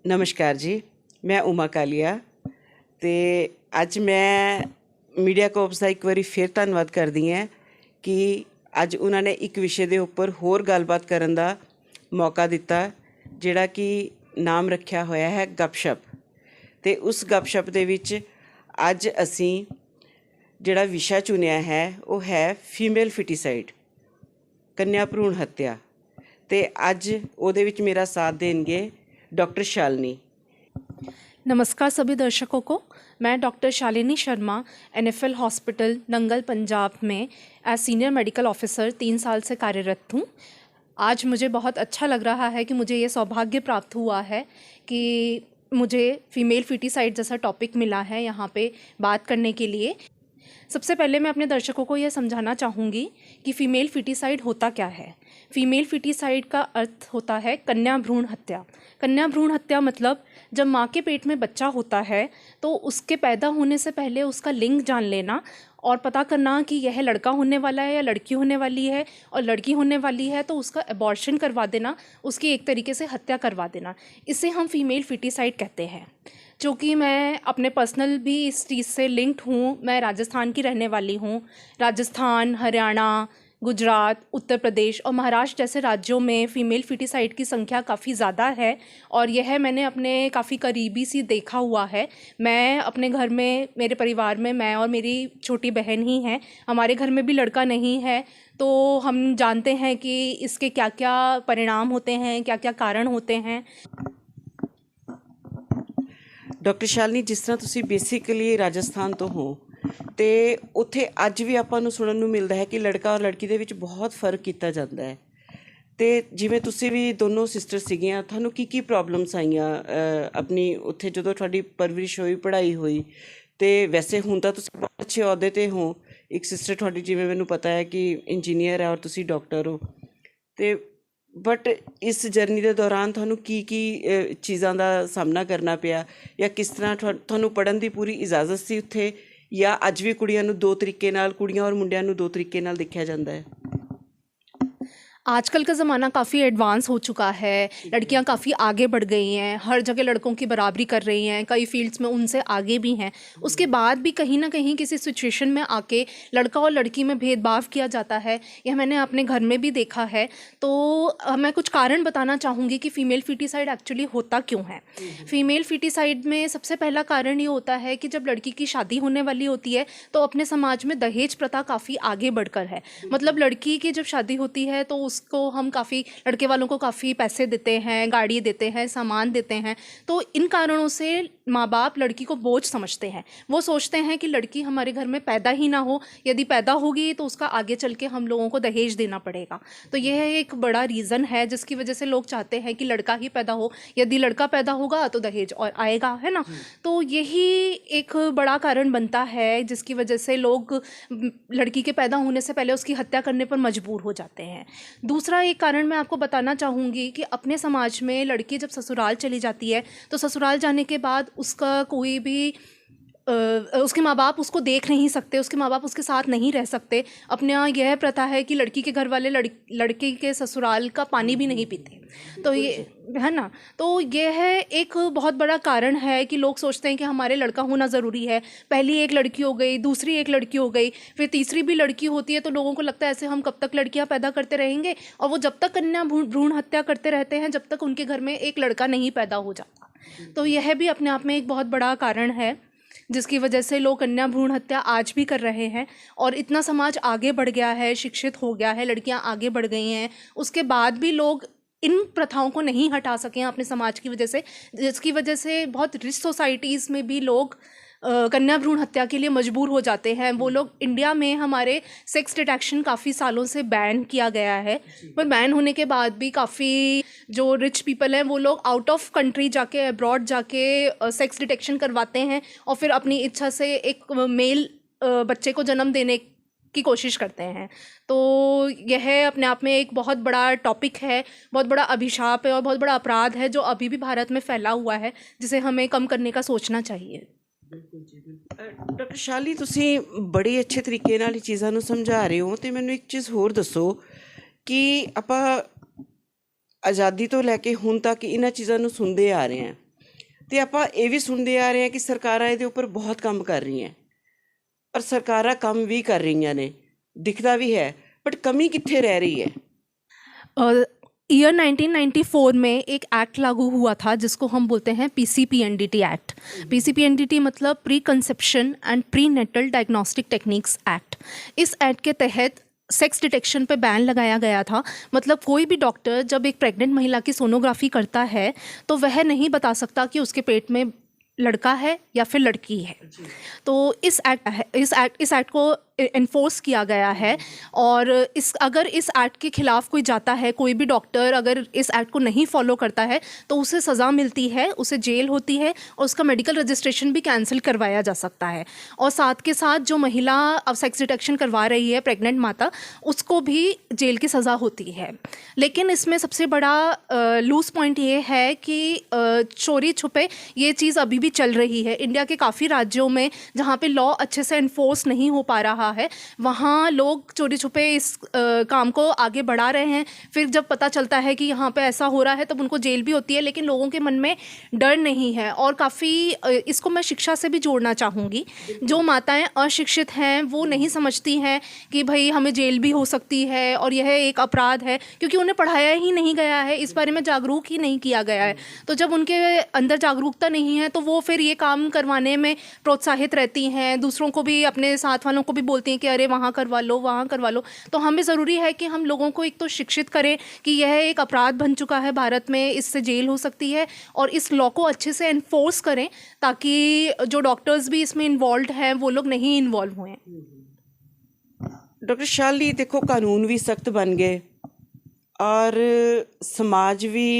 नमस्कार जी, मैं उमा कालिया ਤੇ ਅੱਜ ਮੈਂ ਮੀਡੀਆ ਕੋਰਪਸ ਦਾ ਇੱਕ ਵਾਰੀ ਫਿਰ ਧੰਨਵਾਦ ਕਰਦੀ ਹਾਂ ਕਿ ਅੱਜ ਉਹਨਾਂ ਨੇ ਇੱਕ ਵਿਸ਼ੇ ਦੇ ਉੱਪਰ ਹੋਰ ਗੱਲਬਾਤ ਕਰਨ ਦਾ ਮੌਕਾ ਦਿੱਤਾ, ਜਿਹੜਾ ਕਿ ਨਾਮ ਰੱਖਿਆ ਹੋਇਆ ਹੈ ਗੱਪਸ਼ਪ। ਅਤੇ ਉਸ ਗੱਪਸ਼ਪ ਦੇ ਵਿੱਚ ਅੱਜ ਅਸੀਂ ਜਿਹੜਾ ਵਿਸ਼ਾ ਚੁਣਿਆ ਹੈ ਉਹ ਹੈ ਫੀਮੇਲ ਫਿਟੀਸਾਈਡ, ਕੰਨਿਆ ਭਰੂਣ ਹੱਤਿਆ। ਅਤੇ ਅੱਜ ਉਹਦੇ ਵਿੱਚ मेरा साथ देंगे डॉक्टर शालिनी। नमस्कार सभी दर्शकों को। मैं doctor Shalini Sharma NFL hospital Nangal Punjab में एज सीनियर मेडिकल ऑफिसर 3 साल से कार्यरत हूँ। आज मुझे बहुत अच्छा लग रहा है कि मुझे ये सौभाग्य प्राप्त हुआ है कि मुझे फीमेल फिटिसाइड जैसा टॉपिक मिला है यहाँ पे बात करने के लिए। सबसे पहले मैं अपने दर्शकों को यह समझाना चाहूँगी कि फ़ीमेल फिटिसाइड होता क्या है। फ़ीमेल फिटिसाइड का अर्थ होता है कन्या भ्रूण हत्या। कन्या भ्रूण हत्या मतलब जब माँ के पेट में बच्चा होता है तो उसके पैदा होने से पहले उसका लिंग जान लेना और पता करना कि यह लड़का होने वाला है या लड़की होने वाली है, और लड़की होने वाली है तो उसका एबॉर्शन करवा देना, उसकी एक तरीके से हत्या करवा देना, इसे हम फीमेल फिटिसाइड कहते हैं। जो कि मैं अपने पर्सनल भी इस चीज़ से लिंक्ड हूँ। मैं राजस्थान की रहने वाली हूँ। राजस्थान, हरियाणा, गुजरात, उत्तर प्रदेश और महाराष्ट्र जैसे राज्यों में फ़ीमेल फिटिसाइड की संख्या काफ़ी ज़्यादा है और यह मैंने अपने काफ़ी करीबी से देखा हुआ है। मैं अपने घर में, मेरे परिवार में मैं और मेरी छोटी बहन ही हैं। हमारे घर में भी लड़का नहीं है, तो हम जानते हैं कि इसके क्या क्या परिणाम होते हैं, क्या क्या कारण होते हैं। ਡਾਕਟਰ ਸ਼ਾਲਿਨੀ, ਜਿਸ ਤਰ੍ਹਾਂ ਤੁਸੀਂ ਬੇਸਿਕਲੀ ਰਾਜਸਥਾਨ ਤੋਂ ਹੋ ਅਤੇ ਉੱਥੇ ਅੱਜ ਵੀ ਆਪਾਂ ਨੂੰ ਸੁਣਨ ਨੂੰ ਮਿਲਦਾ ਹੈ ਕਿ ਲੜਕਾ ਔਰ ਲੜਕੀ ਦੇ ਵਿੱਚ ਬਹੁਤ ਫ਼ਰਕ ਕੀਤਾ ਜਾਂਦਾ ਹੈ। ਅਤੇ ਜਿਵੇਂ ਤੁਸੀਂ ਵੀ ਦੋਨੋਂ ਸਿਸਟਰ ਸੀਗੀਆਂ, ਤੁਹਾਨੂੰ ਕੀ ਪ੍ਰੋਬਲਮਸ ਆਈਆਂ ਆਪਣੀ ਉੱਥੇ ਜਦੋਂ ਤੁਹਾਡੀ ਪਰਵਰਿਸ਼ ਹੋਈ, ਪੜ੍ਹਾਈ ਹੋਈ? ਅਤੇ ਵੈਸੇ ਹੁਣ ਤਾਂ ਤੁਸੀਂ ਬਹੁਤ ਅੱਛੇ ਅਹੁਦੇ 'ਤੇ ਹੋ। ਇੱਕ ਸਿਸਟਰ ਤੁਹਾਡੀ, ਜਿਵੇਂ ਮੈਨੂੰ ਪਤਾ ਹੈ ਕਿ ਇੰਜੀਨੀਅਰ ਹੈ ਔਰ ਤੁਸੀਂ ਡਾਕਟਰ ਹੋ। ਅਤੇ ਬਟ ਇਸ ਜਰਨੀ ਦੇ ਦੌਰਾਨ ਤੁਹਾਨੂੰ ਕੀ ਚੀਜ਼ਾਂ ਦਾ ਸਾਹਮਣਾ ਕਰਨਾ ਪਿਆ, ਜਾਂ ਕਿਸ ਤਰ੍ਹਾਂ ਤੁਹਾਨੂੰ ਪੜ੍ਹਨ ਦੀ ਪੂਰੀ ਇਜਾਜ਼ਤ ਸੀ ਉੱਥੇ, ਜਾਂ ਅੱਜ ਵੀ ਕੁੜੀਆਂ ਨੂੰ ਦੋ ਤਰੀਕੇ ਨਾਲ, ਕੁੜੀਆਂ ਔਰ ਮੁੰਡਿਆਂ ਨੂੰ ਦੋ ਤਰੀਕੇ ਨਾਲ ਦੇਖਿਆ ਜਾਂਦਾ ਹੈ? आजकल का ज़माना काफ़ी एडवांस हो चुका है। लड़कियां काफ़ी आगे बढ़ गई हैं, हर जगह लड़कों की बराबरी कर रही हैं, कई फील्ड्स में उनसे आगे भी हैं। उसके बाद भी कहीं ना कहीं किसी सिचुएशन में आके लड़का और लड़की में भेदभाव किया जाता है। यह मैंने अपने घर में भी देखा है। तो मैं कुछ कारण बताना चाहूँगी कि फ़ीमेल फिटिसाइड एक्चुअली होता क्यों है। फ़ीमेल फिटिसाइड में सबसे पहला कारण ये होता है कि जब लड़की की शादी होने वाली होती है तो अपने समाज में दहेज प्रथा काफ़ी आगे बढ़कर है। मतलब लड़की की जब शादी होती है तो उसको हम काफ़ी, लड़के वालों को काफ़ी पैसे देते हैं, गाड़ी देते हैं, सामान देते हैं। तो इन कारणों से माँ बाप लड़की को बोझ समझते हैं। वो सोचते हैं कि लड़की हमारे घर में पैदा ही ना हो, यदि पैदा होगी तो उसका आगे चल के हम लोगों को दहेज देना पड़ेगा। तो यह एक बड़ा रीज़न है जिसकी वजह से लोग चाहते हैं कि लड़का ही पैदा हो। यदि लड़का पैदा होगा तो दहेज और आएगा, है ना। तो यही एक बड़ा कारण बनता है जिसकी वजह से लोग लड़की के पैदा होने से पहले उसकी हत्या करने पर मजबूर हो जाते हैं। दूसरा एक कारण मैं आपको बताना चाहूँगी कि अपने समाज में लड़की जब ससुराल चली जाती है तो ससुराल जाने के बाद उसका कोई भी उसके माँ बाप उसको देख नहीं सकते, उसके माँ बाप उसके साथ नहीं रह सकते। अपने यहाँ यह प्रथा है कि लड़की के घर वाले लड़के के ससुराल का पानी भी नहीं पीते। तो ये है ना, तो यह एक बहुत बड़ा कारण है कि लोग सोचते हैं कि हमारे लड़का होना ज़रूरी है। पहली एक लड़की हो गई, दूसरी एक लड़की हो गई, फिर तीसरी भी लड़की होती है, तो लोगों को लगता है ऐसे हम कब तक लड़कियां पैदा करते रहेंगे, और वो जब तक कन्या भ्रूण हत्या करते रहते हैं जब तक उनके घर में एक लड़का नहीं पैदा हो जाता। तो यह भी अपने आप में एक बहुत बड़ा कारण है जिसकी वजह से लोग कन्या भ्रूण हत्या आज भी कर रहे हैं। और इतना समाज आगे बढ़ गया है, शिक्षित हो गया है, लड़कियां आगे बढ़ गई हैं, उसके बाद भी लोग इन प्रथाओं को नहीं हटा सके हैं अपने समाज की वजह से, जिसकी वजह से बहुत रिच सोसाइटीज़ में भी लोग कन्या भ्रूण हत्या के लिए मजबूर हो जाते हैं। वो लोग, इंडिया में हमारे सेक्स डिटेक्शन काफ़ी सालों से बैन किया गया है, पर बैन होने के बाद भी काफ़ी जो रिच पीपल हैं वो लोग आउट ऑफ कंट्री जाके, अब्रॉड जाके सेक्स डिटेक्शन करवाते हैं और फिर अपनी इच्छा से एक मेल बच्चे को जन्म देने की कोशिश करते हैं। तो यह अपने आप में एक बहुत बड़ा टॉपिक है, बहुत बड़ा अभिशाप है और बहुत बड़ा अपराध है जो अभी भी भारत में फैला हुआ है, जिसे हमें कम करने का सोचना चाहिए। ਬਿਲਕੁਲ ਜੀ, ਬਿਲਕੁਲ। ਡਾਕਟਰ ਸ਼ਾਲੀ, ਤੁਸੀਂ ਬੜੇ ਅੱਛੇ ਤਰੀਕੇ ਨਾਲ ਇਹ ਚੀਜ਼ਾਂ ਨੂੰ ਸਮਝਾ ਰਹੇ ਹੋ। ਅਤੇ ਮੈਨੂੰ ਇੱਕ ਚੀਜ਼ ਹੋਰ ਦੱਸੋ ਕਿ ਆਪਾਂ ਆਜ਼ਾਦੀ ਤੋਂ ਲੈ ਕੇ ਹੁਣ ਤੱਕ ਇਹਨਾਂ ਚੀਜ਼ਾਂ ਨੂੰ ਸੁਣਦੇ ਆ ਰਹੇ ਹਾਂ, ਤੇ ਆਪਾਂ ਇਹ ਵੀ ਸੁਣਦੇ ਆ ਰਹੇ ਹਾਂ ਕਿ ਸਰਕਾਰਾਂ ਇਹਦੇ ਉੱਪਰ ਬਹੁਤ ਕੰਮ ਕਰ ਰਹੀਆਂ, ਪਰ ਸਰਕਾਰਾਂ ਕੰਮ ਵੀ ਕਰ ਰਹੀਆਂ ਨੇ, ਦਿਖਦਾ ਵੀ ਹੈ, ਬਟ ਕਮੀ कित्थे रह रही है? ईयर 1994 में एक एक्ट लागू हुआ था जिसको हम बोलते हैं PCPNDT एक्ट। PCPNDT मतलब preconception and prenatal diagnostic techniques act. इस एक्ट के तहत सेक्स डिटेक्शन पे बैन लगाया गया था। मतलब कोई भी डॉक्टर जब एक प्रेग्नेंट महिला की सोनोग्राफी करता है तो वह नहीं बता सकता कि उसके पेट में लड़का है या फिर लड़की है। तो इस एक्ट को इन्फोर्स किया गया है, और अगर इस एक्ट के खिलाफ कोई जाता है, कोई भी डॉक्टर अगर इस एक्ट को नहीं फॉलो करता है तो उसे सज़ा मिलती है, उसे जेल होती है और उसका मेडिकल रजिस्ट्रेशन भी कैंसिल करवाया जा सकता है। और साथ के साथ जो महिला अब सेक्स डिटेक्शन करवा रही है, प्रेग्नेंट माता, उसको भी जेल की सज़ा होती है। लेकिन इसमें सबसे बड़ा लूज़ पॉइंट ये है कि चोरी छुपे ये चीज़ अभी भी चल रही है। इंडिया के काफ़ी राज्यों में जहाँ पे लॉ अच्छे से इन्फोर्स नहीं हो पा रहा है, वहाँ लोग चोरी छुपे इस काम को आगे बढ़ा रहे हैं। फिर जब पता चलता है कि यहाँ पे ऐसा हो रहा है तब उनको जेल भी होती है, लेकिन लोगों के मन में डर नहीं है। और काफ़ी इसको मैं शिक्षा से भी जोड़ना चाहूँगी। जो माताएं अशिक्षित हैं वो नहीं समझती हैं कि भाई हमें जेल भी हो सकती है और यह एक अपराध है, क्योंकि उन्हें पढ़ाया ही नहीं गया है, इस बारे में जागरूक ही नहीं किया गया है। तो जब उनके अंदर जागरूकता नहीं है तो वो फिर ये काम करवाने में प्रोत्साहित रहती हैं, दूसरों को भी, अपने साथ वालों को भी बोलती हैं कि अरे वहाँ करवा लो, वहाँ करवा लो। तो हमें ज़रूरी है कि हम लोगों को एक तो शिक्षित करें कि यह एक अपराध बन चुका है भारत में, इससे जेल हो सकती है, और इस लॉ को अच्छे से एनफोर्स करें ताकि जो डॉक्टर्स भी इसमें इन्वॉल्व हैं वो लोग नहीं इन्वॉल्व हुए। डॉक्टर शालिनी, देखो कानून भी सख्त बन गए और समाज भी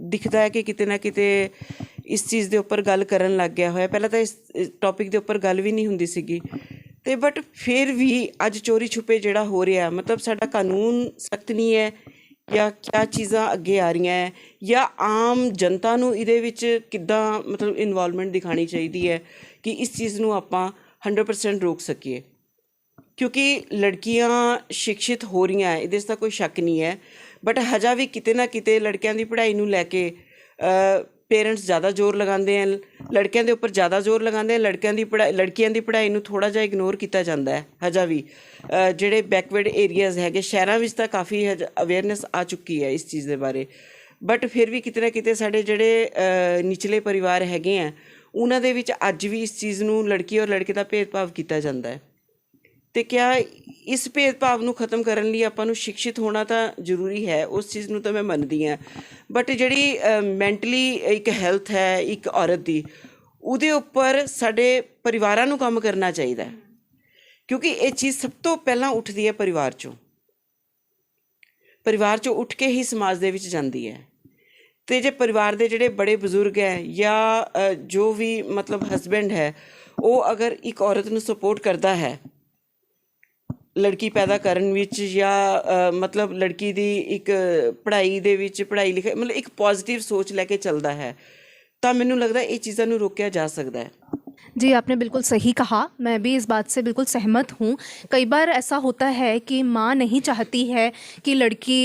दिखता है कि किते ना किते इस चीज़ ਦੇ ਉੱਪਰ ਗੱਲ ਕਰਨ ਲੱਗ ਗਿਆ ਹੋਇਆ। ਪਹਿਲਾਂ ਤਾਂ ਇਸ ਟੌਪਿਕ ਦੇ ਉੱਪਰ ਗੱਲ ਵੀ ਨਹੀਂ ਹੁੰਦੀ ਸੀਗੀ, ਤੇ ਬਟ ਫਿਰ ਵੀ ਅੱਜ ਚੋਰੀ ਛੁਪੇ ਜਿਹੜਾ ਹੋ ਰਿਹਾ, ਮਤਲਬ ਸਾਡਾ ਕਾਨੂੰਨ ਸਖਤ ਨਹੀਂ ਹੈ ਜਾਂ ਕਿਆ ਚੀਜ਼ਾਂ ਅੱਗੇ ਆ ਰਹੀਆਂ ਹੈ, ਜਾਂ ਆਮ ਜਨਤਾ ਨੂੰ ਇਹਦੇ ਵਿੱਚ ਕਿੱਦਾਂ ਮਤਲਬ ਇਨਵੋਲਵਮੈਂਟ ਦਿਖਾਉਣੀ ਚਾਹੀਦੀ ਹੈ ਕਿ ਇਸ ਚੀਜ਼ ਨੂੰ ਆਪਾਂ 100% ਰੋਕ ਸਕੀਏ? ਕਿਉਂਕਿ ਲੜਕੀਆਂ ਸ਼ਿਕਸ਼ਿਤ ਹੋ ਰਹੀਆਂ, ਇਹਦੇ 'ਚ ਤਾਂ ਕੋਈ ਸ਼ੱਕ ਨਹੀਂ ਹੈ, ਬਟ ਹਜਾ ਵੀ ਕਿਤੇ ਨਾ ਕਿਤੇ ਲੜਕਿਆਂ ਦੀ ਪੜ੍ਹਾਈ ਨੂੰ ਲੈ ਕੇ पेरेंट्स ज़्यादा जोर लगाते हैं, लड़कियों के उपर ज़्यादा जोर लगाते हैं, लड़कियों की पढ़ाई में थोड़ा जा इग्नोर किया जाता है। हजा भी जोड़े बैकवर्ड एरियाज़ है शहरों में तो काफ़ी अवेयरनेस आ चुकी है इस चीज़ के बारे, बट फिर भी किते ना किते साडे जोड़े निचले परिवार हैगे हैं उन्हां दे विच अज भी इस चीज़ नूं लड़की और लड़के का भेदभाव किया जाता है। तो क्या इस भेदभाव ਨੂੰ ख़त्म करने लिए ਆਪਾਂ ਨੂੰ शिक्षित होना तो जरूरी है, उस चीज़ ਨੂੰ तो मैं ਮੰਨਦੀ ਹਾਂ, बट ਜਿਹੜੀ मैंटली एक हैल्थ है एक औरत की, ਉਹਦੇ ਉੱਪਰ ਸਾਡੇ परिवारां ਨੂੰ ਕੰਮ करना चाहिए, क्योंकि ये चीज़ सब तो पहला उठती है परिवार चों, परिवार चों उठ के ही समाज दे विच जाती है। तो जे परिवार के जोड़े बड़े बजुर्ग है या जो भी मतलब हसबैंड है वो अगर एक औरत नूं सपोर्ट करता है लड़की पैदा करन विच, या मतलब लड़की दी एक पढ़ाई दे विच, पढ़ाई लिखाई मतलब एक पॉजिटिव सोच लैके चलता है, तो मैनूं लगदा ये चीज़ां नूं रोकिया जा सकता है। जी, आपने बिल्कुल सही कहा, मैं भी इस बात से बिल्कुल सहमत हूँ। कई बार ऐसा होता है कि माँ नहीं चाहती है कि लड़की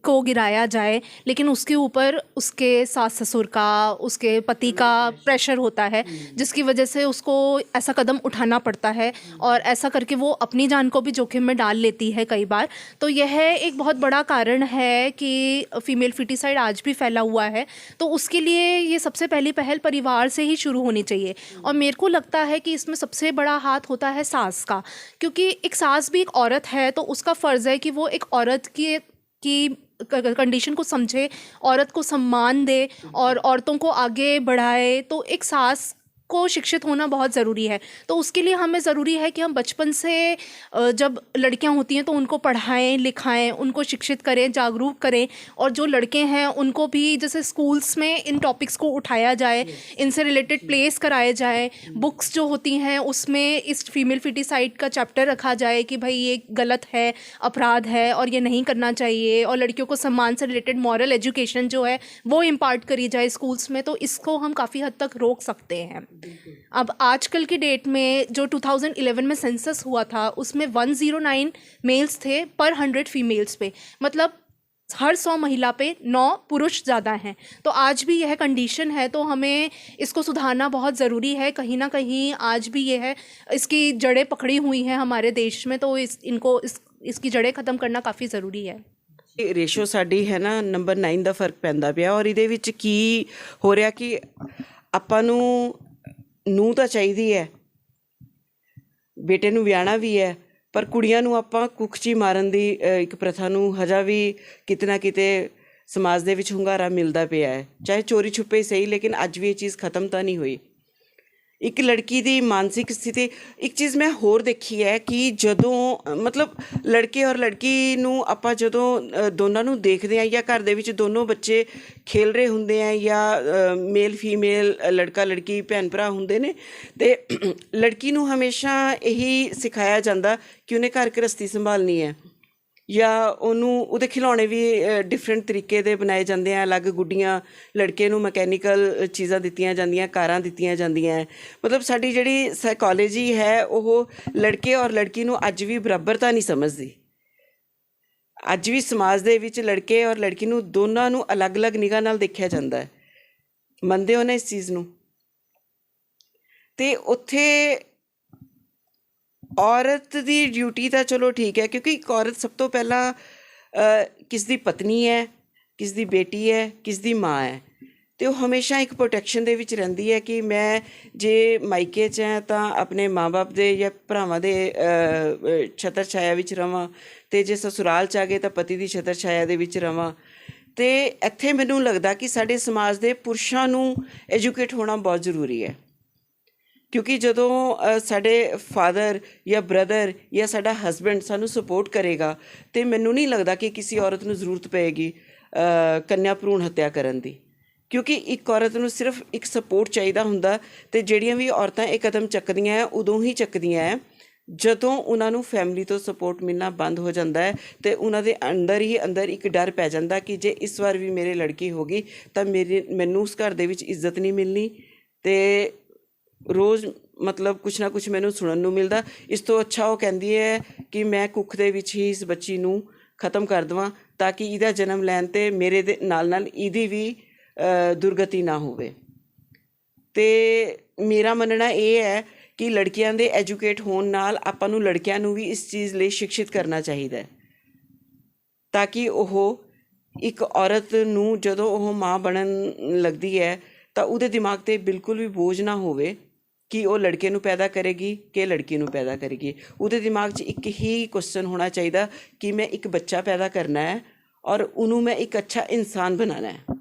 को गिराया जाए, लेकिन उसके ऊपर उसके सास ससुर का, उसके पति का प्रेशर होता है, जिसकी वजह से उसको ऐसा कदम उठाना पड़ता है, और ऐसा करके वो अपनी जान को भी जोखिम में डाल लेती है कई बार। तो यह एक बहुत बड़ा कारण है कि फ़ीमेल फिटिसाइड आज भी फैला हुआ है। तो उसके लिए ये सबसे पहली पहल परिवार से ही शुरू होनी चाहिए, और मेरे को लगता है कि इसमें सबसे बड़ा हाथ होता है सास का, क्योंकि एक सास भी एक औरत है, तो उसका फ़र्ज़ है कि वो एक औरत की कंडीशन को समझे, औरत को सम्मान दे और औरतों को आगे बढ़ाए। तो एक सास को शिक्षित होना बहुत ज़रूरी है। तो उसके लिए हमें ज़रूरी है कि हम बचपन से जब लड़कियां होती हैं तो उनको पढ़ाएं लिखाएं, उनको शिक्षित करें, जागरूक करें, और जो लड़के हैं उनको भी जैसे स्कूल्स में इन टॉपिक्स को उठाया जाए, इनसे रिलेटेड प्लेस कराए जाए, बुक्स जो होती हैं उसमें इस फीमेल फिटिसाइड का चैप्टर रखा जाए कि भाई ये गलत है, अपराध है और ये नहीं करना चाहिए, और लड़कियों को सम्मान से रिलेटेड मॉरल एजुकेशन जो है वो इम्पार्ट करी जाए स्कूल्स में। तो इसको हम काफ़ी हद तक रोक सकते हैं। अब आजकल की डेट में जो 2011 में सेंसस हुआ था उसमें 109 मेल्स थे पर 100 फीमेल्स पे, मतलब हर 100 महिला पे 9 पुरुष ज़्यादा हैं। तो आज भी यह कंडीशन है, तो हमें इसको सुधारना बहुत ज़रूरी है। कहीं ना कहीं आज भी यह है, इसकी जड़ें पकड़ी हुई हैं हमारे देश में, तो इसकी जड़ें ख़त्म करना काफ़ी ज़रूरी है। ਰੇਸ਼ੋ ਸਾਡੀ ਹੈ ਨਾ ਨੰਬਰ 9 ਦਾ ਫਰਕ ਪੈਂਦਾ ਪਿਆ, ਔਰ ਇਹਦੇ ਵਿੱਚ ਕੀ ਹੋ ਰਿਹਾ ਕਿ ਆਪਾਂ ਨੂੰ ਤਾਂ ਚਾਹੀਦੀ ਹੈ, ਬੇਟੇ ਨੂੰ ਵਿਆਹਣਾ ਵੀ ਹੈ, ਪਰ ਕੁੜੀਆਂ ਨੂੰ ਆਪਾਂ ਕੁੱਖ 'ਚ ਹੀ ਮਾਰਨ ਦੀ ਇੱਕ ਪ੍ਰਥਾ ਨੂੰ ਹਜੇ ਵੀ ਕਿਤੇ ਨਾ ਕਿਤੇ ਸਮਾਜ ਦੇ ਵਿੱਚ ਹੁੰਗਾਰਾ ਮਿਲਦਾ ਪਿਆ ਹੈ, ਚਾਹੇ ਚੋਰੀ ਛੁਪੇ ਸਹੀ, ਲੇਕਿਨ ਅੱਜ ਵੀ ਇਹ ਚੀਜ਼ ਖਤਮ ਤਾਂ ਨਹੀਂ ਹੋਈ। ਇੱਕ ਲੜਕੀ ਦੀ ਮਾਨਸਿਕ ਸਥਿਤੀ, ਇੱਕ ਚੀਜ਼ ਮੈਂ ਹੋਰ ਦੇਖੀ ਹੈ ਕਿ ਜਦੋਂ ਮਤਲਬ ਲੜਕੇ ਔਰ ਲੜਕੀ ਨੂੰ ਆਪਾਂ ਜਦੋਂ ਦੋਨਾਂ ਨੂੰ ਦੇਖਦੇ ਹਾਂ, ਜਾਂ ਘਰ ਦੇ ਵਿੱਚ ਦੋਨੋਂ ਬੱਚੇ ਖੇਲ ਰਹੇ ਹੁੰਦੇ ਆ, ਜਾਂ ਮੇਲ ਫੀਮੇਲ, ਲੜਕਾ ਲੜਕੀ, ਭੈਣ ਭਰਾ ਹੁੰਦੇ ਨੇ, ਅਤੇ ਲੜਕੀ ਨੂੰ ਹਮੇਸ਼ਾ ਇਹੀ ਸਿਖਾਇਆ ਜਾਂਦਾ ਕਿ ਉਹਨੇ ਘਰ ਗ੍ਰਸਤੀ ਸੰਭਾਲਣੀ ਹੈ, ਜਾਂ ਉਹਨੂੰ ਉਹਦੇ ਖਿਡੌਣੇ ਵੀ ਡਿਫਰੈਂਟ ਤਰੀਕੇ ਦੇ ਬਣਾਏ ਜਾਂਦੇ ਆ, ਅਲੱਗ ਗੁੱਡੀਆਂ, ਲੜਕੇ ਨੂੰ ਮਕੈਨੀਕਲ ਚੀਜ਼ਾਂ ਦਿੱਤੀਆਂ ਜਾਂਦੀਆਂ, ਕਾਰਾਂ ਦਿੱਤੀਆਂ ਜਾਂਦੀਆਂ ਹੈ। ਮਤਲਬ ਸਾਡੀ ਜਿਹੜੀ ਸਾਈਕੋਲੋਜੀ ਹੈ ਉਹ ਲੜਕੇ ਔਰ ਲੜਕੀ ਨੂੰ ਅੱਜ ਵੀ ਬਰਾਬਰਤਾ ਨਹੀਂ ਸਮਝਦੀ। ਅੱਜ ਵੀ ਸਮਾਜ ਦੇ ਵਿੱਚ ਲੜਕੇ ਔਰ ਲੜਕੀ ਨੂੰ ਦੋਨਾਂ ਨੂੰ ਅਲੱਗ-ਅਲੱਗ ਨਿਗਾਹ ਨਾਲ ਦੇਖਿਆ ਜਾਂਦਾ ਹੈ। ਮੰਨਦੇ ਹੋ ਨਾ ਇਸ ਚੀਜ਼ ਨੂੰ? ਅਤੇ ਉੱਥੇ ਔਰਤ ਦੀ ਡਿਊਟੀ ਤਾਂ ਚਲੋ ਠੀਕ ਹੈ, ਕਿਉਂਕਿ ਇੱਕ ਔਰਤ ਸਭ ਤੋਂ ਪਹਿਲਾਂ ਕਿਸ ਦੀ ਪਤਨੀ ਹੈ, ਕਿਸ ਦੀ ਬੇਟੀ ਹੈ, ਕਿਸ ਦੀ ਮਾਂ ਹੈ, ਅਤੇ ਉਹ ਹਮੇਸ਼ਾ ਇੱਕ ਪ੍ਰੋਟੈਕਸ਼ਨ ਦੇ ਵਿੱਚ ਰਹਿੰਦੀ ਹੈ ਕਿ ਮੈਂ ਜੇ ਮਾਇਕੇ 'ਚ ਹੈ ਤਾਂ ਆਪਣੇ ਮਾਂ ਬਾਪ ਦੇ ਜਾਂ ਭਰਾਵਾਂ ਦੇ ਛਤਰ ਛਾਇਆ ਵਿੱਚ ਰਵਾਂ, ਅਤੇ ਜੇ ਸਸੁਰਾਲ 'ਚ ਆ ਗਏ ਤਾਂ ਪਤੀ ਦੀ ਛਤਰ ਛਾਇਆ ਦੇ ਵਿੱਚ ਰਵਾਂ। ਅਤੇ ਇੱਥੇ ਮੈਨੂੰ ਲੱਗਦਾ ਕਿ ਸਾਡੇ ਸਮਾਜ ਦੇ ਪੁਰਸ਼ਾਂ ਨੂੰ ਐਜੂਕੇਟ ਹੋਣਾ ਬਹੁਤ ਜ਼ਰੂਰੀ ਹੈ, ਕਿਉਂਕਿ ਜਦੋਂ ਸਾਡੇ ਫਾਦਰ ਜਾਂ ਬ੍ਰਦਰ ਜਾਂ ਸਾਡਾ ਹਸਬੈਂਡ ਸਾਨੂੰ ਸਪੋਰਟ ਕਰੇਗਾ, ਅਤੇ ਮੈਨੂੰ ਨਹੀਂ ਲੱਗਦਾ ਕਿ ਕਿਸੇ ਔਰਤ ਨੂੰ ਜ਼ਰੂਰਤ ਪਏਗੀ ਕੰਨਿਆ ਭਰੂਣ ਹੱਤਿਆ ਕਰਨ ਦੀ, ਕਿਉਂਕਿ ਇੱਕ ਔਰਤ ਨੂੰ ਸਿਰਫ ਇੱਕ ਸਪੋਰਟ ਚਾਹੀਦਾ ਹੁੰਦਾ। ਅਤੇ ਜਿਹੜੀਆਂ ਵੀ ਔਰਤਾਂ ਇਹ ਕਦਮ ਚੱਕਦੀਆਂ ਹੈ ਉਦੋਂ ਹੀ ਚੱਕਦੀਆਂ ਹੈ ਜਦੋਂ ਉਹਨਾਂ ਨੂੰ ਫੈਮਿਲੀ ਤੋਂ ਸਪੋਰਟ ਮਿਲਣਾ ਬੰਦ ਹੋ ਜਾਂਦਾ ਹੈ, ਅਤੇ ਉਹਨਾਂ ਦੇ ਅੰਦਰ ਹੀ ਅੰਦਰ ਇੱਕ ਡਰ ਪੈ ਜਾਂਦਾ ਕਿ ਜੇ ਇਸ ਵਾਰ ਵੀ ਮੇਰੇ ਲੜਕੀ ਹੋ ਗਈ ਤਾਂ ਮੈਨੂੰ ਉਸ ਘਰ ਦੇ ਵਿੱਚ ਇੱਜ਼ਤ ਨਹੀਂ ਮਿਲਣੀ, ਅਤੇ ਰੋਜ਼ ਮਤਲਬ ਕੁਛ ਨਾ ਕੁਛ ਮੈਨੂੰ ਸੁਣਨ ਨੂੰ ਮਿਲਦਾ। ਇਸ ਤੋਂ ਅੱਛਾ ਉਹ ਕਹਿੰਦੀ ਹੈ ਕਿ ਮੈਂ ਕੁੱਖ ਦੇ ਵਿੱਚ ਹੀ ਇਸ ਬੱਚੀ ਨੂੰ ਖ਼ਤਮ ਕਰ ਦੇਵਾਂ, ਤਾਂ ਕਿ ਇਹਦਾ ਜਨਮ ਲੈਣ 'ਤੇ ਮੇਰੇ ਦੇ ਨਾਲ ਨਾਲ ਇਹਦੀ ਵੀ ਦੁਰਗਤੀ ਨਾ ਹੋਵੇ। ਅਤੇ ਮੇਰਾ ਮੰਨਣਾ ਇਹ ਹੈ ਕਿ ਲੜਕੀਆਂ ਦੇ ਐਜੂਕੇਟ ਹੋਣ ਨਾਲ ਆਪਾਂ ਨੂੰ ਲੜਕਿਆਂ ਨੂੰ ਵੀ ਇਸ ਚੀਜ਼ ਲਈ ਸ਼ਿਕਸ਼ਿਤ ਕਰਨਾ ਚਾਹੀਦਾ ਹੈ, ਤਾਂ ਕਿ ਉਹ ਇੱਕ ਔਰਤ ਨੂੰ ਜਦੋਂ ਉਹ ਮਾਂ ਬਣਨ ਲੱਗਦੀ ਹੈ ਤਾਂ ਉਹਦੇ ਦਿਮਾਗ 'ਤੇ ਬਿਲਕੁਲ ਵੀ ਬੋਝ ਨਾ ਹੋਵੇ ਕਿ ਉਹ ਲੜਕੇ ਨੂੰ ਪੈਦਾ ਕਰੇਗੀ ਕਿ ਲੜਕੀ ਨੂੰ ਪੈਦਾ ਕਰੇਗੀ। ਉਹਦੇ ਦਿਮਾਗ 'ਚ ਇੱਕ ਹੀ ਕੁਐਸਚਨ ਹੋਣਾ ਚਾਹੀਦਾ ਕਿ ਮੈਂ ਇੱਕ ਬੱਚਾ ਪੈਦਾ ਕਰਨਾ ਹੈ ਔਰ ਉਹਨੂੰ ਮੈਂ ਇੱਕ ਅੱਛਾ ਇਨਸਾਨ ਬਣਾਉਣਾ ਹੈ।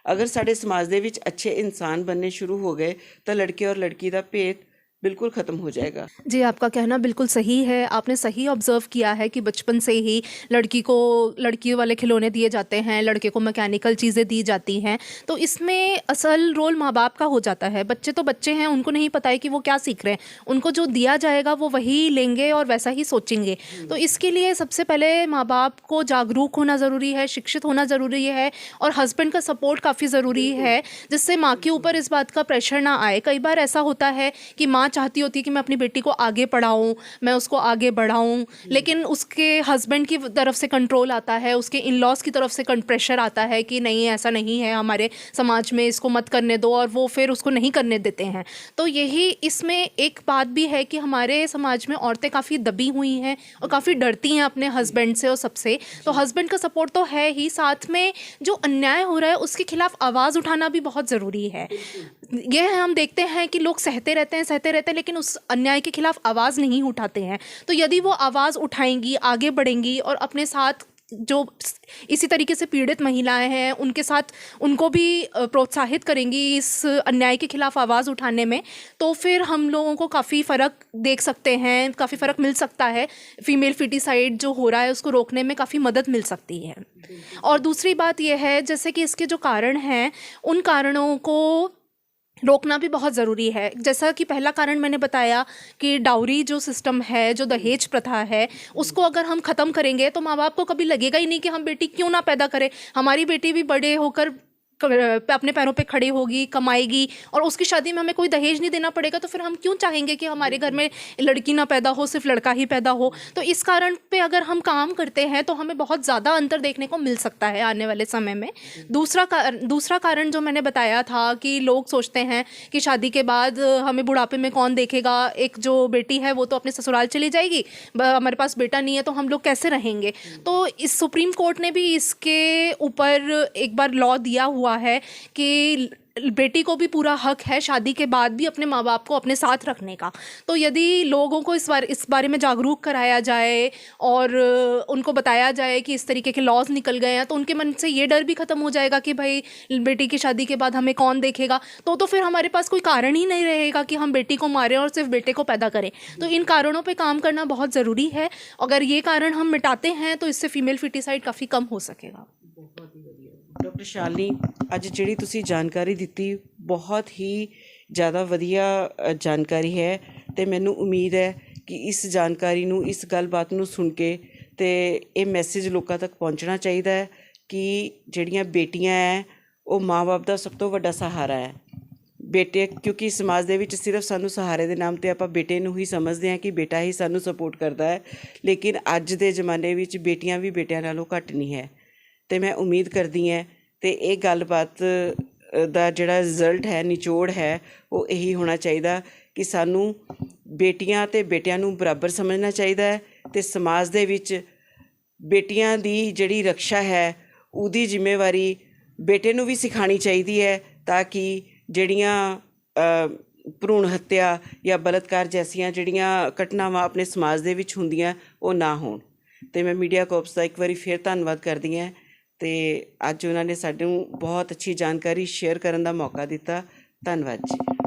ਅਗਰ ਸਾਡੇ ਸਮਾਜ ਦੇ ਵਿੱਚ ਅੱਛੇ ਇਨਸਾਨ बनने शुरू हो गए तो लड़के और लड़की का भेद बिल्कुल ख़त्म हो जाएगा। जी, आपका कहना बिल्कुल सही है। आपने सही ऑब्ज़र्व किया है कि बचपन से ही लड़की को लड़कियों वाले खिलौने दिए जाते हैं, लड़के को मैकेनिकल चीज़ें दी जाती हैं, तो इसमें असल रोल माँ बाप का हो जाता है। बच्चे तो बच्चे हैं, उनको नहीं पता है कि वो क्या सीख रहे हैं, उनको जो दिया जाएगा वो वही लेंगे और वैसा ही सोचेंगे। तो इसके लिए सबसे पहले माँ बाप को जागरूक होना ज़रूरी है, शिक्षित होना ज़रूरी है, और हस्बैंड का सपोर्ट काफ़ी ज़रूरी है, जिससे माँ के ऊपर इस बात का प्रेशर ना आए। कई बार ऐसा होता है कि माँ चाहती होती है कि मैं अपनी बेटी को आगे पढ़ाऊँ, मैं उसको आगे बढ़ाऊँ, लेकिन उसके हस्बैंड की तरफ से कंट्रोल आता है, उसके इन लॉज की तरफ से प्रेशर आता है कि नहीं ऐसा नहीं है, हमारे समाज में इसको मत करने दो, और वो फिर उसको नहीं करने देते हैं। तो यही इसमें एक बात भी है कि हमारे समाज में औरतें काफ़ी दबी हुई हैं और काफ़ी डरती हैं अपने हस्बैंड से और सबसे। तो हस्बैंड का सपोर्ट तो है ही, साथ में जो अन्याय हो रहा है उसके खिलाफ आवाज़ उठाना भी बहुत ज़रूरी है। यह हम देखते हैं कि लोग सहते रहते हैं, लेकिन उस अन्याय के खिलाफ आवाज़ नहीं उठाते हैं। तो यदि वो आवाज़ उठाएंगी, आगे बढ़ेंगी और अपने साथ जो इसी तरीके से पीड़ित महिलाएं हैं उनके साथ उनको भी प्रोत्साहित करेंगी इस अन्याय के खिलाफ आवाज़ उठाने में, तो फिर हम लोगों को काफ़ी फ़र्क देख सकते हैं, काफ़ी फ़र्क मिल सकता है। फ़ीमेल फिटिसाइड जो हो रहा है उसको रोकने में काफ़ी मदद मिल सकती है। और दूसरी बात यह है, जैसे कि इसके जो कारण हैं उन कारणों को रोकना भी बहुत ज़रूरी है। जैसा कि पहला कारण मैंने बताया कि डाउरी जो सिस्टम है, जो दहेज प्रथा है, उसको अगर हम ख़त्म करेंगे तो माँ बाप को कभी लगेगा ही नहीं कि हम बेटी क्यों ना पैदा करें, हमारी बेटी भी बड़े होकर अपने पैरों पे खड़ी होगी, कमाएगी और उसकी शादी में हमें कोई दहेज नहीं देना पड़ेगा, तो फिर हम क्यों चाहेंगे कि हमारे घर में लड़की ना पैदा हो, सिर्फ लड़का ही पैदा हो। तो इस कारण पे अगर हम काम करते हैं तो हमें बहुत ज़्यादा अंतर देखने को मिल सकता है आने वाले समय में। दूसरा कारण जो मैंने बताया था कि लोग सोचते हैं कि शादी के बाद हमें बुढ़ापे में कौन देखेगा, एक जो बेटी है वो तो अपने ससुराल चली जाएगी, हमारे पास बेटा नहीं है तो हम लोग कैसे रहेंगे। तो इस सुप्रीम कोर्ट ने भी इसके ऊपर एक बार लॉ दिया हुआ है कि बेटी को भी पूरा हक है शादी के बाद भी अपने माँ बाप को अपने साथ रखने का। तो यदि लोगों को इस बारे में जागरूक कराया जाए और उनको बताया जाए कि इस तरीके के लॉज निकल गए हैं, तो उनके मन से ये डर भी ख़त्म हो जाएगा कि भाई बेटी की शादी के बाद हमें कौन देखेगा। तो फिर हमारे पास कोई कारण ही नहीं रहेगा कि हम बेटी को मारें और सिर्फ बेटे को पैदा करें। तो इन कारणों पर काम करना बहुत ज़रूरी है। अगर ये कारण हम मिटाते हैं तो इससे फीमेल फिटिसाइड काफ़ी कम हो सकेगा। ਡਾਕਟਰ ਸ਼ਾਲਿਨੀ, ਅੱਜ ਜਿਹੜੀ ਤੁਸੀਂ ਜਾਣਕਾਰੀ ਦਿੱਤੀ ਬਹੁਤ ਹੀ ਜ਼ਿਆਦਾ ਵਧੀਆ ਜਾਣਕਾਰੀ ਹੈ ਅਤੇ ਮੈਨੂੰ ਉਮੀਦ ਹੈ ਕਿ ਇਸ ਜਾਣਕਾਰੀ ਨੂੰ, ਇਸ ਗੱਲਬਾਤ ਨੂੰ ਸੁਣ ਕੇ ਅਤੇ ਇਹ ਮੈਸੇਜ ਲੋਕਾਂ ਤੱਕ ਪਹੁੰਚਣਾ ਚਾਹੀਦਾ ਹੈ ਕਿ ਜਿਹੜੀਆਂ ਬੇਟੀਆਂ ਹੈ ਉਹ ਮਾਂ ਬਾਪ ਦਾ ਸਭ ਤੋਂ ਵੱਡਾ ਸਹਾਰਾ ਹੈ। ਬੇਟੇ, ਕਿਉਂਕਿ ਸਮਾਜ ਦੇ ਵਿੱਚ ਸਿਰਫ ਸਾਨੂੰ ਸਹਾਰੇ ਦੇ ਨਾਮ 'ਤੇ ਆਪਾਂ ਬੇਟੇ ਨੂੰ ਹੀ ਸਮਝਦੇ ਹਾਂ ਕਿ ਬੇਟਾ ਹੀ ਸਾਨੂੰ ਸਪੋਰਟ ਕਰਦਾ ਹੈ, ਲੇਕਿਨ ਅੱਜ ਦੇ ਜ਼ਮਾਨੇ ਵਿੱਚ ਬੇਟੀਆਂ ਵੀ ਬੇਟਿਆਂ ਨਾਲੋਂ ਘੱਟ ਨਹੀਂ ਹੈ। ਅਤੇ ਮੈਂ ਉਮੀਦ ਕਰਦੀ ਹਾਂ ਅਤੇ ਇਹ ਗੱਲਬਾਤ ਦਾ ਜਿਹੜਾ ਰਿਜ਼ਲਟ ਹੈ, ਨਿਚੋੜ ਹੈ, ਉਹ ਇਹੀ ਹੋਣਾ ਚਾਹੀਦਾ ਕਿ ਸਾਨੂੰ ਬੇਟੀਆਂ ਅਤੇ ਬੇਟਿਆਂ ਨੂੰ ਬਰਾਬਰ ਸਮਝਣਾ ਚਾਹੀਦਾ ਹੈ ਅਤੇ ਸਮਾਜ ਦੇ ਵਿੱਚ ਬੇਟੀਆਂ ਦੀ ਜਿਹੜੀ ਰਕਸ਼ਾ ਹੈ ਉਹਦੀ ਜ਼ਿੰਮੇਵਾਰੀ ਬੇਟੇ ਨੂੰ ਵੀ ਸਿਖਾਉਣੀ ਚਾਹੀਦੀ ਹੈ, ਤਾਂ ਕਿ ਜਿਹੜੀਆਂ ਭਰੂਣ ਹੱਤਿਆ ਜਾਂ ਬਲਾਤਕਾਰ ਜੈਸੀਆਂ ਜਿਹੜੀਆਂ ਘਟਨਾਵਾਂ ਆਪਣੇ ਸਮਾਜ ਦੇ ਵਿੱਚ ਹੁੰਦੀਆਂ ਉਹ ਨਾ ਹੋਣ। ਅਤੇ ਮੈਂ ਮੀਡੀਆ ਕੋਰਪਸ ਦਾ ਇੱਕ ਵਾਰੀ ਫਿਰ ਧੰਨਵਾਦ ਕਰਦੀ ਹਾਂ ਅਤੇ ਅੱਜ ਉਹਨਾਂ ਨੇ ਸਾਨੂੰ ਬਹੁਤ ਅੱਛੀ ਜਾਣਕਾਰੀ ਸ਼ੇਅਰ ਕਰਨ ਦਾ ਮੌਕਾ ਦਿੱਤਾ। ਧੰਨਵਾਦ ਜੀ।